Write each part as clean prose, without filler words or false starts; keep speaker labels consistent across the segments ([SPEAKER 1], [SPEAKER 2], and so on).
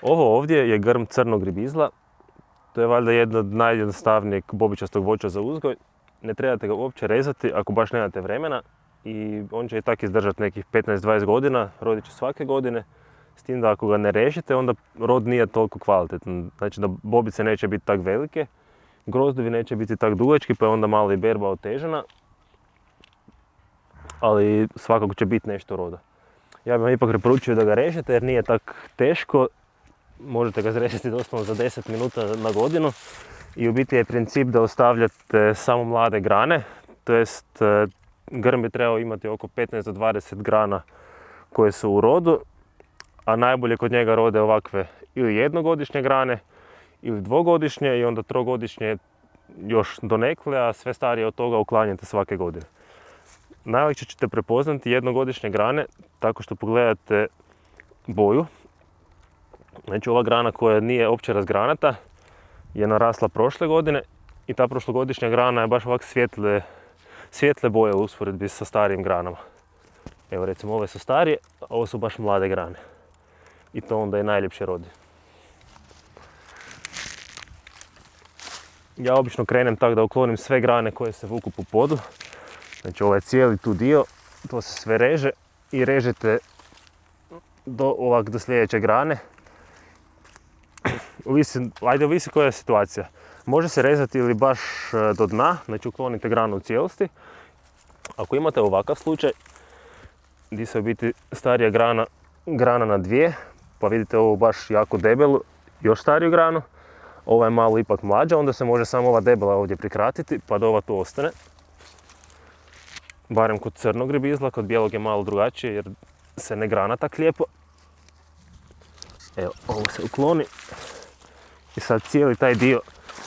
[SPEAKER 1] Ovo ovdje je grm crnog ribizla. To je valjda jedno od najjednostavnijeg bobičastog voća za uzgoj. Ne trebate ga uopće rezati ako baš nemate vremena i on će i tak izdržati nekih 15-20 godina, rodit će svake godine. S tim da ako ga ne režete, onda rod nije toliko kvalitetan. Znači da bobice neće biti tak velike, grozdovi neće biti tak dugački, pa je onda malo i berba otežana. Ali svakako će biti nešto roda. Ja bih vam ipak preporučio da ga režete jer nije tak teško. Možete ga zrežiti doslovno za 10 minuta na godinu. I u biti je princip da ostavljate samo mlade grane, to jest grm bi trebao imati oko 15 do 20 grana koje su u rodu, a najbolje kod njega rode ovakve ili jednogodišnje grane ili dvogodišnje i onda trogodišnje još donekle, a sve starije od toga uklanjate svake godine. Najlakše ćete prepoznati jednogodišnje grane tako što pogledate boju. Znači ova grana koja nije opće razgranata je narasla prošle godine i ta prošlogodišnja grana je baš ovak svijetle boje u usporedbi sa starijim granama. Evo recimo ove su starije, a ovo su baš mlade grane. I to onda je najljepše rodi. Ja obično krenem tako da uklonim sve grane koje se vuku po podu. Znači ovaj cijeli tu dio, to se sve reže i režete do sljedeće grane. Ovisi koja je situacija. Može se rezati ili baš do dna, znači uklonite granu u cijelosti. Ako imate ovakav slučaj, gdje se u biti starija grana na dvije, pa vidite ovu baš jako debelu, još stariju granu, ova je malo ipak mlađa, onda se može samo ova debela ovdje prikratiti, pa da ova tu ostane. Barem kod crnog ribizla, kod bijelog je malo drugačije jer se ne grana tak lijepo. Evo, ovo se ukloni. I sad cijeli taj dio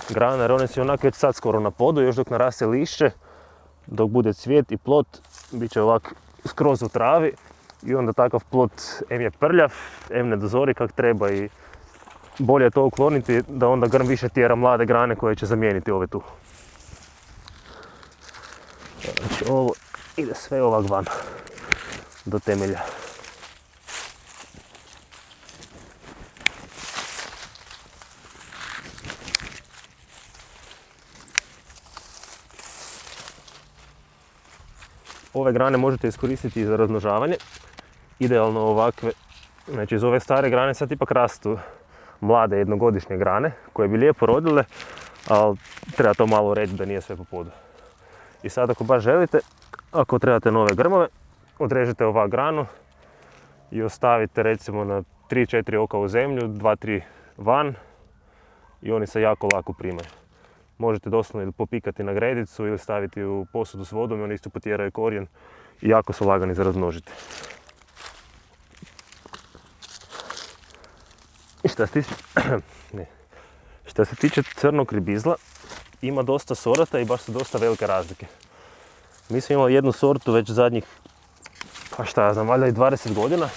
[SPEAKER 1] grana, jer one su onako već sad skoro na podu, još dok naraste lišće, dok bude cvijet i plot, bit će ovak skroz u travi i onda takav plot em je prljav, em ne dozori kak treba i bolje je to ukloniti da onda grm više tjera mlade grane koje će zamijeniti ove tu. Znači ovo ide sve ovak van do temelja. Ove grane možete iskoristiti i za razmnožavanje. Idealno ovakve, znači iz ove stare grane sad ipak rastu mlade jednogodišnje grane koje bi lijepo rodile, ali treba to malo reći da nije sve po podu. I sad ako baš želite, ako trebate nove grmove, odrežete ovak granu i ostavite recimo na 3-4 oka u zemlju, 2-3 van i oni se jako lako primaju. Možete doslovno ili popikati na gredicu ili staviti u posudu s vodom i oni isto potjeraju korijen i jako su lagani za razmnožiti. I što se tiče crnog ribizla, ima dosta sorata i baš su dosta velike razlike. Mi smo imali jednu sortu već zadnjih, pa šta ja znam, valjda i 20 godina,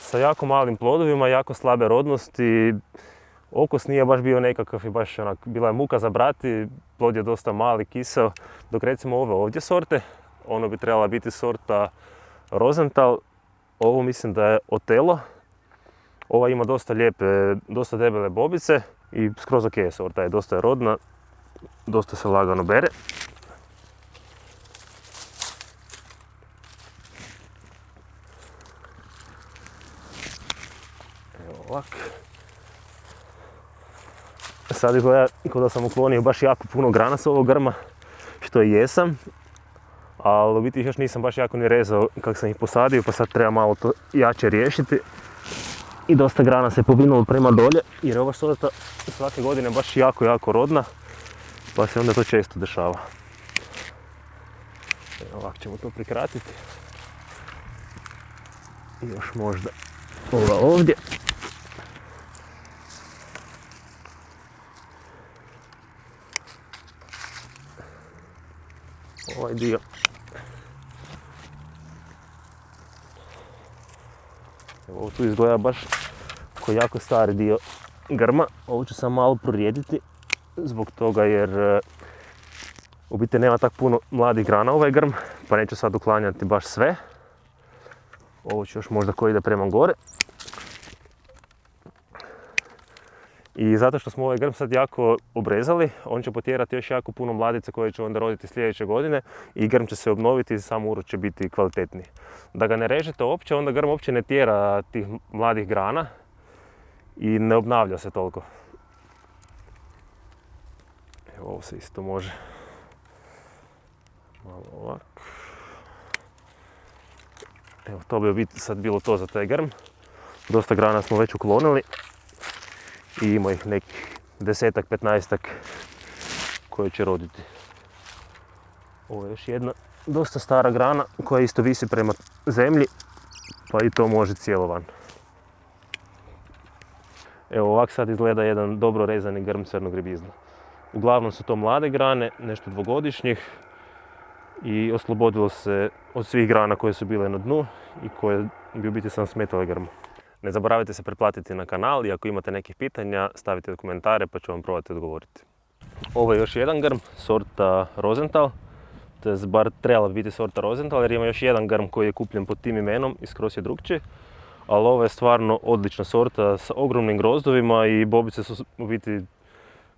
[SPEAKER 1] sa jako malim plodovima, jako slabe rodnosti. Okus nije baš bio nekakav i baš onak, bila je muka za brati, plod je dosta mali, kiseo, dok recimo ove ovdje sorte, ono bi trebala biti sorta Rosenthal, ovo mislim da je Otello, ova ima dosta lijepe, dosta debele bobice i skroz ok je sorta, je dosta je rodna, dosta se lagano bere. Evo ovak. Sad izgleda kao da sam uklonio baš jako puno grana s ovog grma, što i jesam, ali u biti još nisam baš jako ni rezao kako sam ih posadio, pa sad treba malo to jače riješiti. I dosta grana se povinulo prema dolje, jer ova sorta svake godine baš jako rodna, pa se onda to često dešava. Ovako ćemo to prikratiti. I još možda ova ovdje. Ovaj dio. Evo, ovo tu izgleda baš kao jako stari dio grma. Ovo ću sam malo prorijediti zbog toga jer u biti nema tako puno mladih grana ovaj grm, pa neću sad uklanjati baš sve. Ovo ću još možda koji ide prema gore. I zato što smo ovaj grm sad jako obrezali, on će potjerati još jako puno mladica koje će onda roditi sljedeće godine i grm će se obnoviti i sam urod će biti kvalitetniji. Da ga ne režete uopće, onda grm uopće ne tjera tih mladih grana i ne obnavlja se toliko. Evo, ovo se isto može. Malo ovak. Evo, to bi biti sad bilo to za taj grm. Dosta grana smo već uklonili i ima ih nekih 10-15 koje će roditi. Ovo je još jedna dosta stara grana koja isto visi prema zemlji, pa i to može cijelo van. Evo, ovak sad izgleda jedan dobro rezani grm crnog ribizla. Uglavnom su to mlade grane, nešto dvogodišnjih i oslobodilo se od svih grana koje su bile na dnu i koje bi u biti sam smetale grmu. Ne zaboravite se pretplatiti na kanal i ako imate nekih pitanja stavite u komentare pa ću vam probati odgovoriti. Ovo je još jedan grm sorta Rosenthal, to je bar trebala biti sorta Rosenthal jer ima još jedan grm koji je kupljen pod tim imenom i skroz je drugčiji. Ali ovo je stvarno odlična sorta sa ogromnim grozdovima i bobice su u biti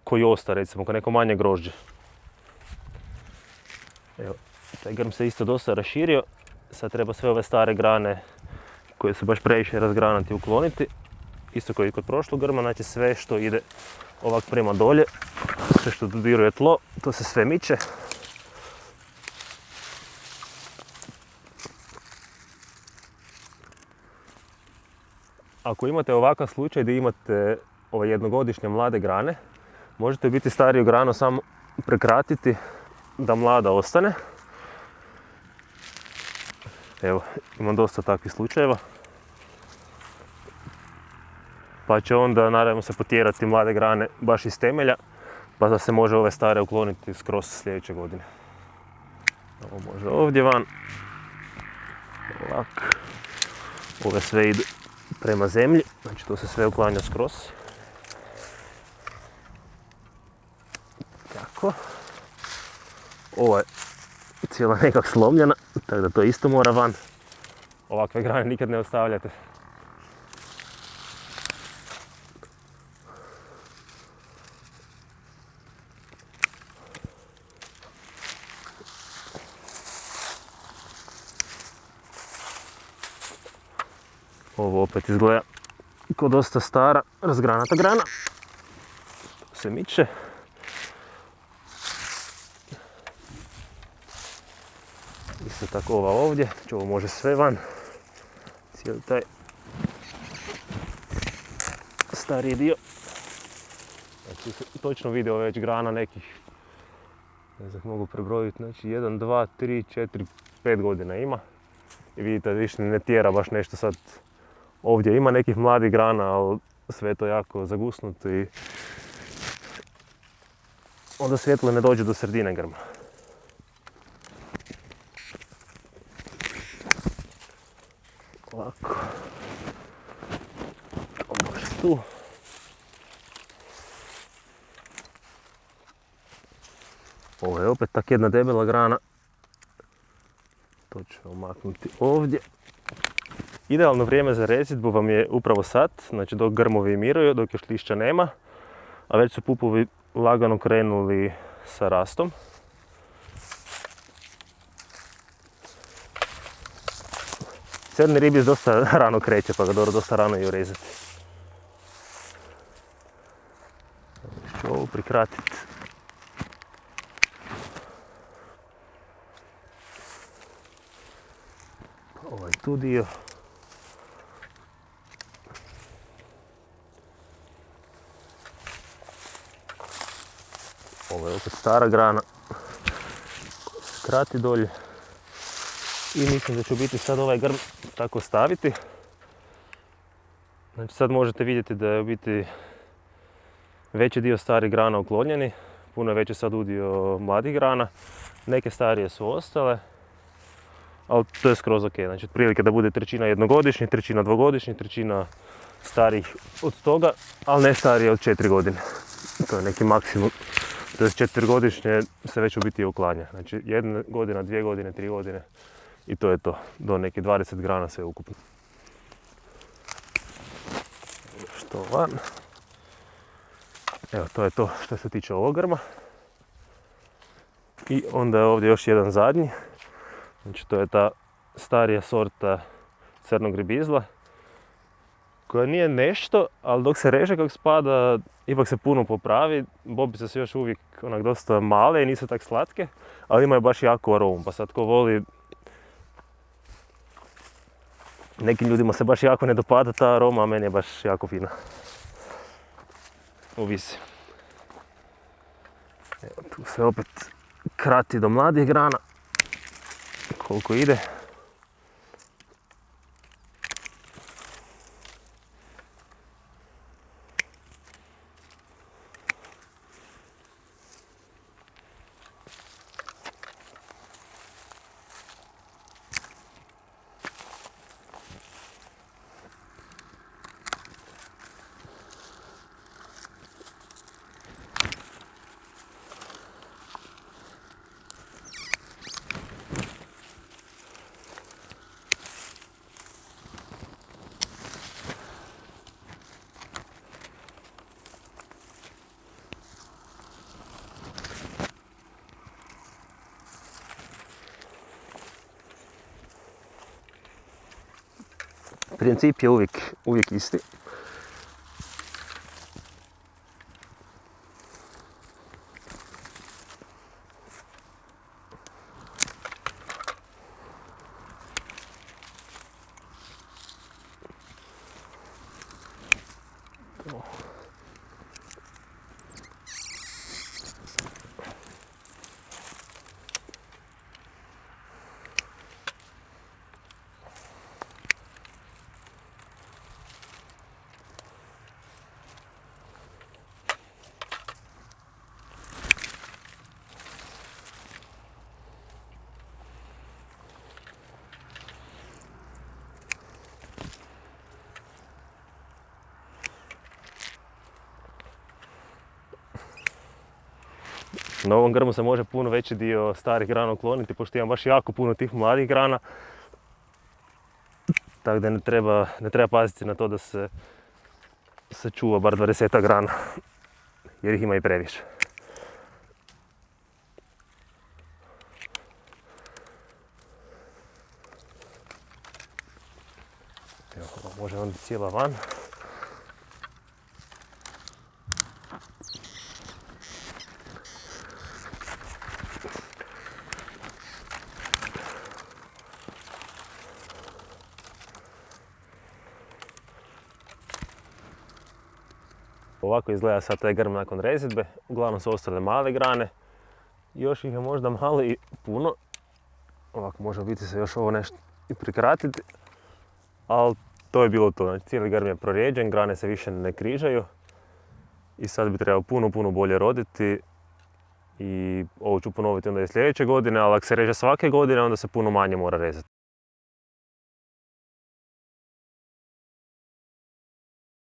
[SPEAKER 1] koji osta, recimo, kao neko manje grožđe. Evo, taj grm se isto dosta raširio, sad treba sve ove stare grane koje su baš previše razgranati ukloniti. Isto kao i kod prošlog grma, znači sve što ide ovak prema dolje, sve što dodiruje tlo, to se sve miče. Ako imate ovakav slučaj gdje imate ove jednogodišnje mlade grane, možete biti stariju granu samo prekratiti da mlada ostane. Evo, imam dosta takvih slučajeva. Pa će onda naravno se potjerati mlade grane baš iz temelja, pa da se može ove stare ukloniti skroz sljedeće godine. Ovo može ovdje van. Ovako. Ove sve idu prema zemlji, znači to se sve uklanja skroz. Tako. Ova je cijela nekak slomljena, tako da to isto mora van. Ovakve grane nikad ne ostavljate. Ovo opet izgleda kao dosta stara, razgranata grana. To se miče. Isto tako ova ovdje, znači ovo može sve van. Cijeli taj stariji dio. Znači točno vidio već grana nekih, ne znam mogu prebrojiti, znači 1, 2, 3, 4, 5 godina ima. I vidite da više ne tjera baš nešto sad. Ovdje ima nekih mladih grana, ali sve je to jako zagusnuto i onda svjetlo ne dođe do sredine grma. Ovako. To može tu. Ovo je opet tak jedna debela grana. To ću maknuti ovdje. Idealno vrijeme za rezidbu vam je upravo sad, znači dok grmovi miruju, dok još lišća nema, a već su pupovi lagano krenuli sa rastom. Crni ribiz dosta rano kreće, pa ga dosta rano i urezati. Ću ovo prikratiti. Ovaj tu dio. Ovo je opet stara grana koja se krati dolje i mislim da ću biti sad ovaj grm tako staviti. Znači sad možete vidjeti da je u biti veći dio starih grana uklonjeni, puno je veći sad udio mladih grana, neke starije su ostale, ali to je skroz ok. Znači otprilike da bude trećina jednogodišnjih, trećina dvogodišnjih, trećina starih od toga, ali ne starije od 4 godine. To je neki maksimum. To je 4-godišnje se već u biti uklanja. Znači 1 godina, 2 godine, 3 godine i to je to. Do nekih 20 grana sve ukupno. Što van. Evo, to je to što se tiče ovog grma. I onda je ovdje još jedan zadnji. Znači, to je ta starija sorta crnog ribizla, koja nije nešto, ali dok se reže kako spada, ipak se puno popravi. Bobice su još uvijek onak dosta male i nisu tak slatke, ali imaju baš jaku aromu, pa sad ko voli, nekim ljudima se baš jako ne dopada ta aroma, a meni je baš jako fina. Ovisi. Evo, tu se opet krati do mladih grana, koliko ide. Princip je uvijek isti. Na ovom grmu se može puno veći dio starih grana ukloniti, pošto imam baš jako puno tih mladih grana. Tako da ne treba paziti na to da se čuva bar 20 grana, jer ih ima i previše. Evo, može onda cijela van. Ovako izgleda sad taj grm nakon rezidbe. Uglavnom su ostale male grane. Još ih je možda malo i puno. Ovako može biti se još ovo nešto i prikratiti. Ali to je bilo to. Znači, cijeli grm je prorijeđen, grane se više ne križaju. I sad bi trebao puno bolje roditi. I ovo ću ponoviti onda i sljedeće godine, ali ako se reže svake godine, onda se puno manje mora rezati.